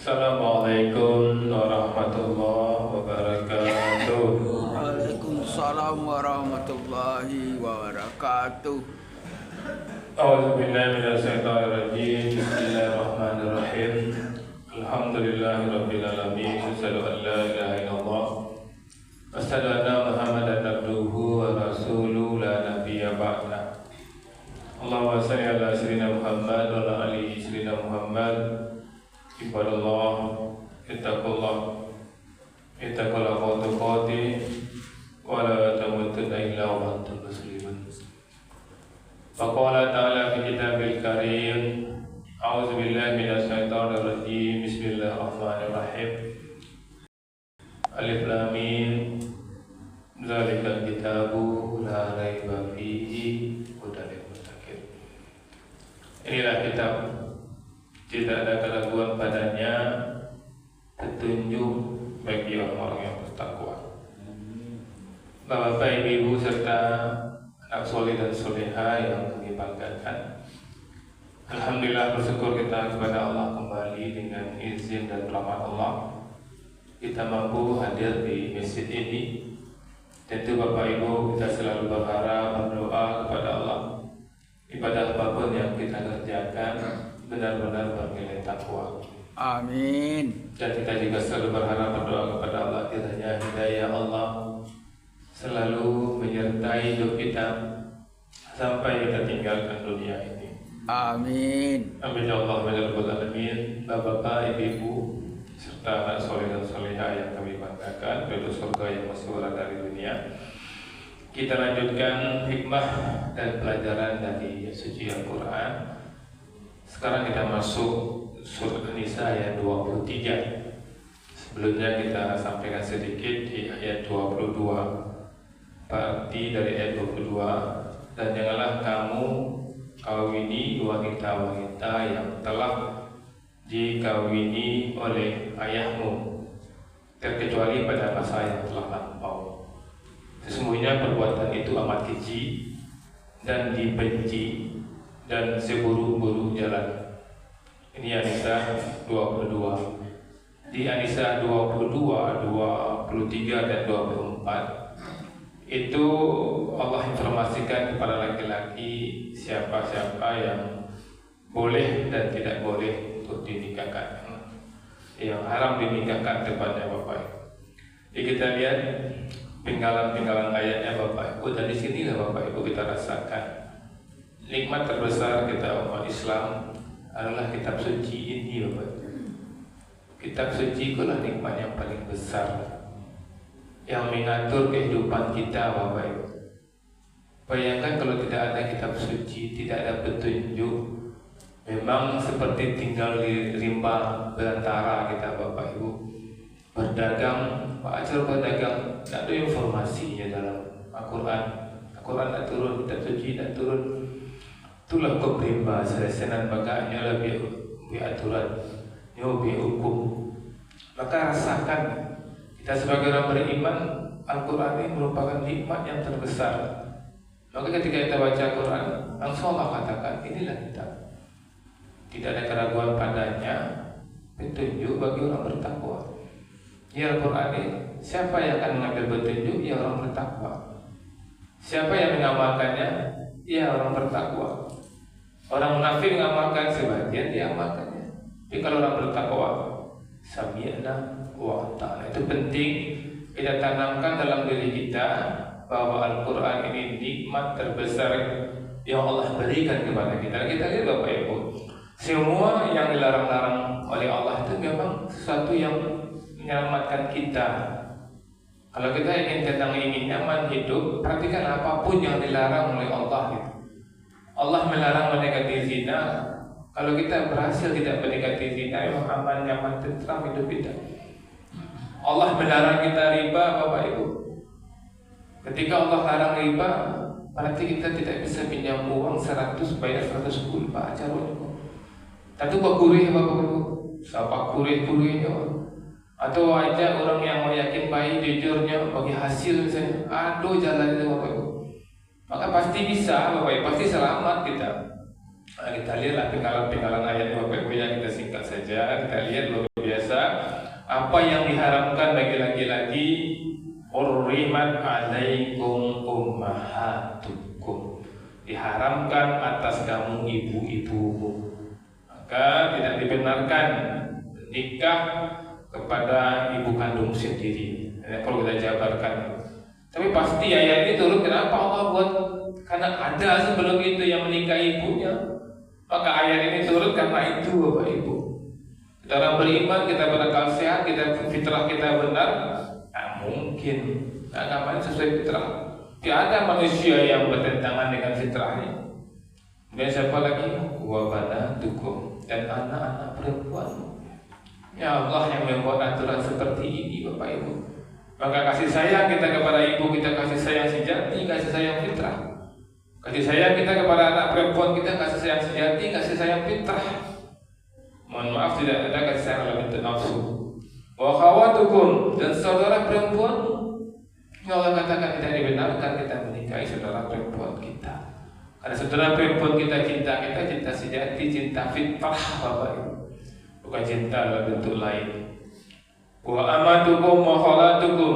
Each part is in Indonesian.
Assalamualaikum warahmatullahi wabarakatuh. Waalaikumsalam warahmatullahi wabarakatuh. A'udzubillahi minasyaitonirrajim. Bismillahirrahmanirrahim. Alhamdulillahirabbil alamin. Asyhadu an la ilaha illallah. Asyhadu anna Muhammadan abduhu wa rasuluhu la nabiyya ba'dah. Allahumma shalli ala sayyidina Muhammad wa ala ali sayyidina Muhammad. Ibadallah, ittaqullah haqqa tuqatih wa la tamutunna illa wa antum muslimun. Faqala ta'ala fi kitabil karim, a'udzu billahi minasy syaithanir rajim. Bismillahirrahmanirrahim. Alif lam mim. Dzalikal kitabu la raiba fihi hudan lil muttaqin. Inilah kitab, tidak ada keraguan padanya, petunjuk bagi orang-orang yang bertakwa. Bapak, Ibu serta anak soleh dan soleha yang kami banggakan, alhamdulillah bersyukur kita kepada Allah kembali dengan izin dan rahmat Allah kita mampu hadir di masjid ini. Tentu Bapak Ibu, kita selalu berharap, berdoa kepada Allah, ibadah apapun yang kita kerjakan benar-benar bernilai takwa. Amin. Dan kita juga selalu berharap, berdoa kepada Allah kiranya hidayah Allah selalu menyertai hidup kita sampai kita tinggalkan dunia ini. Amin. Amin ya Allah ya Rabbal alamin. Bapak, Ibu serta anak soleh dan soleha yang kami banggakan, penduduk surga yang masih berada di dunia. Kita lanjutkan hikmah dan pelajaran dari suci Al-Quran. Sekarang kita masuk surat An-Nisa ayat 23. Sebelumnya kita sampaikan sedikit di ayat 22. Arti dari ayat 22, dan janganlah kamu kawini wanita-wanita yang telah dikawini oleh ayahmu, terkecuali pada masa yang telah lampau. Sesungguhnya perbuatan itu amat keji dan dibenci dan seburuk-buruk jalan. Ini An-Nisa 22. Di An-Nisa 22, 23 dan 24 itu Allah informasikan kepada laki-laki siapa-siapa yang boleh dan tidak boleh untuk dinikahkan, yang haram dinikahkan tepatnya Bapak. Jadi kita lihat penggalan-penggalan ayatnya Bapak Ibu, dan di sinilah Bapak Ibu kita rasakan nikmat terbesar kita umat Islam adalah kitab suci ini Bapak. Kitab suci itulah nikmat yang paling besar yang mengatur kehidupan kita Bapak Ibu. Bayangkan kalau tidak ada kitab suci, tidak ada petunjuk, memang seperti tinggal di rimba belantara kita Bapak Ibu. Berdagang, Pak Acar berdagang, tidak ada informasinya dalam Al-Quran. Al-Quran tidak turun, kitab suci tidak turun. Itulah keberimba selesenan baganya lebih aturan, lebih hukum. Maka rasakan kita sebagai orang beriman, Al-Quran ini merupakan nikmat yang terbesar. Maka ketika kita baca Al-Quran, langsung Allah katakan inilah kitab, tidak ada keraguan padanya, petunjuk bagi orang bertakwa. Ya Al-Quran ini, siapa yang akan mengambil petunjuk? Ya orang bertakwa. Siapa yang mengamalkannya? Ya orang bertakwa. Orang munafik mengamalkan sebagian, dia amalkannya. Tapi kalau orang bertakwa, sami'na wa ata'na. Itu penting kita tanamkan dalam diri kita bahwa Al-Quran ini nikmat terbesar yang Allah berikan kepada kita. Kita lihat Bapak Ibu, semua yang dilarang-larang oleh Allah itu memang sesuatu yang menyelamatkan kita. Kalau kita ingin nyaman hidup, perhatikan apapun yang dilarang oleh Allah gitu. Allah melarang mendekati zina. Kalau kita berhasil tidak mendekati zina, memang aman, nyaman, tentram hidup kita. Allah melarang kita riba Bapak Ibu. Ketika Allah larang riba, berarti kita tidak bisa pinjam uang 100 bayar 110 Pak Acaranya. Tentu Pak Kurih Bapak Ibu, siapa kurih-kurihnya, atau aja orang yang mau yakin baik jujurnya bagi hasil misalnya, aduh jalan itu Bapak Ibu. Maka pasti bisa Bapak Ibu, pasti selamat kita. Nah, kita lihatlah penggalan-penggalan ayat Bapak Ibu yang kita singkat saja. Kita lihat luar biasa biasa. Apa yang diharamkan bagi laki-laki, hurrimat alaikum ummahatukum, diharamkan atas kamu ibu-ibumu. Maka tidak dibenarkan nikah kepada ibu kandung sendiri. Ini perlu kita jabarkan. Tapi pasti ayat ini turun, kenapa Allah buat? Karena ada sebelum itu yang menikahi ibunya. Maka ayat ini turun karena itu, Bapak Ibu. Kita orang beriman, kita berakal sehat, fitrah kita benar. Nah, mungkin agamanya sesuai fitrah. Tidak ada manusia yang bertentangan dengan fitrahnya. Dan siapa lagi? Wa banatukum, dan anak-anak perempuan. Ya Allah yang membuat aturan seperti ini, Bapak Ibu. Maka kasih sayang kita kepada ibu kita, kasih sayang sejati, kasih sayang fitrah. Kasih sayang kita kepada anak perempuan kita, kasih sayang sejati, kasih sayang fitrah. Mohon maaf, tidak ada kasih sayang dalam bentuk nafsu. Wa khawatukum, dan saudara perempuan. Allah katakan tidak dibenarkan kita menikahi saudara perempuan kita. Karena saudara perempuan kita, cinta sejati, cinta fitrah, Bapak Ibu. Bukan cinta dalam bentuk lain. Wa amatukum wa khalatukum,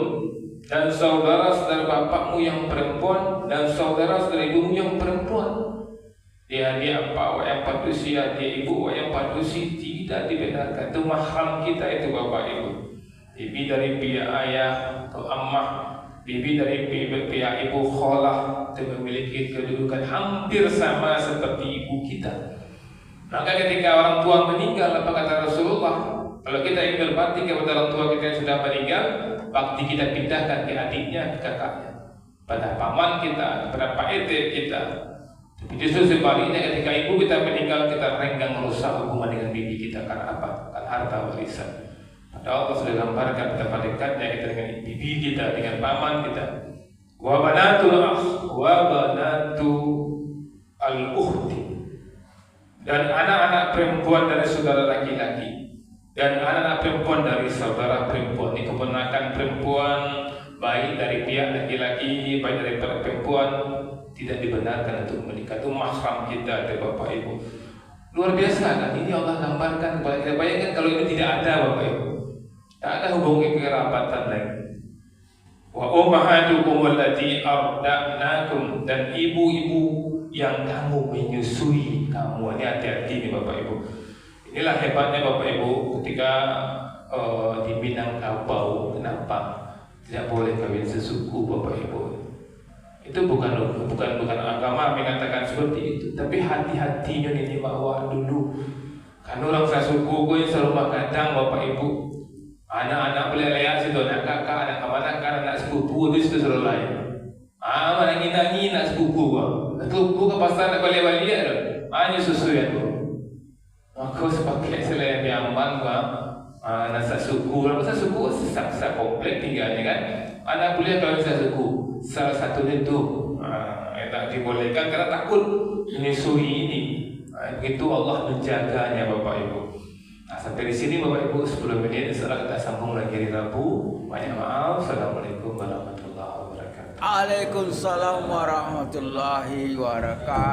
dan saudara-saudara bapakmu yang perempuan dan saudara-saudara ibumu yang perempuan. Dia apa yang padusia, dia ibu yang padusi, tidak dibenarkan. Itu mahram kita itu, Bapak Ibu. Bibi dari pihak ayah atau ammah, bibi dari pihak ibu khalah, itu memiliki kedudukan hampir sama seperti ibu kita. Maka ketika orang tua meninggal, apa kata Rasulullah? Kalau kita ingin berbakti kepada orang tua kita yang sudah meninggal, bakti kita pindahkan ke adiknya, ke kakaknya, pada paman kita, kepada pak ete kita. Tapi justru sebaliknya, ketika ibu kita meninggal, kita renggang merusak hubungan dengan bibi kita. Karena apa? Karena harta warisan. Padahal Allah sudah gambarkan betapa dekatnya kita dengan bibi kita, dengan paman kita. Wa banatul akh wa banatu al-ukhti, dan anak-anak perempuan dari saudara laki-laki dan anak-anak perempuan dari saudara perempuan. Ini keponakan perempuan, baik dari pihak laki-laki, baik dari pihak perempuan, tidak dibenarkan untuk menikah. Itu mahram kita, Bapak Ibu. Luar biasa kan? Ini Allah gambarkan kepada kita. Bayangkan kalau ini tidak ada, Bapak Ibu. Tak ada hubungan kerabatan lagi. Wa ummahatukum allati arda'nakum, dan ibu-ibu yang kamu menyusui kamu. Ini hati-hati nih, Bapak Ibu. Inilah hebatnya, Bapak Ibu, ketika di Minangkabau, kenapa tidak boleh kawin sesuku, Bapak Ibu? Itu bukan agama mengatakan seperti itu, tapi hati-hatinya ini bawa dulu. Karena orang sesuku gue serumah kadang, Bapak Ibu, anak-anak boleh lihat situ, anak kakak, anak keponakan, anak sepupu itu sudah selalu lain. Mana ngina sepupu gua, sepupu ke pasar nak balik ada, hanya susu ya tu. Aku sepakai selain diaman gua, nasa suku, nasa suku saksa komplek tinggalnya kan. Anak boleh kalau nasa suku, salah satunya itu, tak dibolehkan karena takut menyusui ini. Begitu Allah menjaganya, Bapak Ibu. Nah, sampai di sini Bapak Ibu, 10 menit, setelah kita sambung lagi di Rabu. Banyak maaf. Assalamualaikum warahmatullahi wabarakatuh. Waalaikumsalam warahmatullahi wabarakatuh.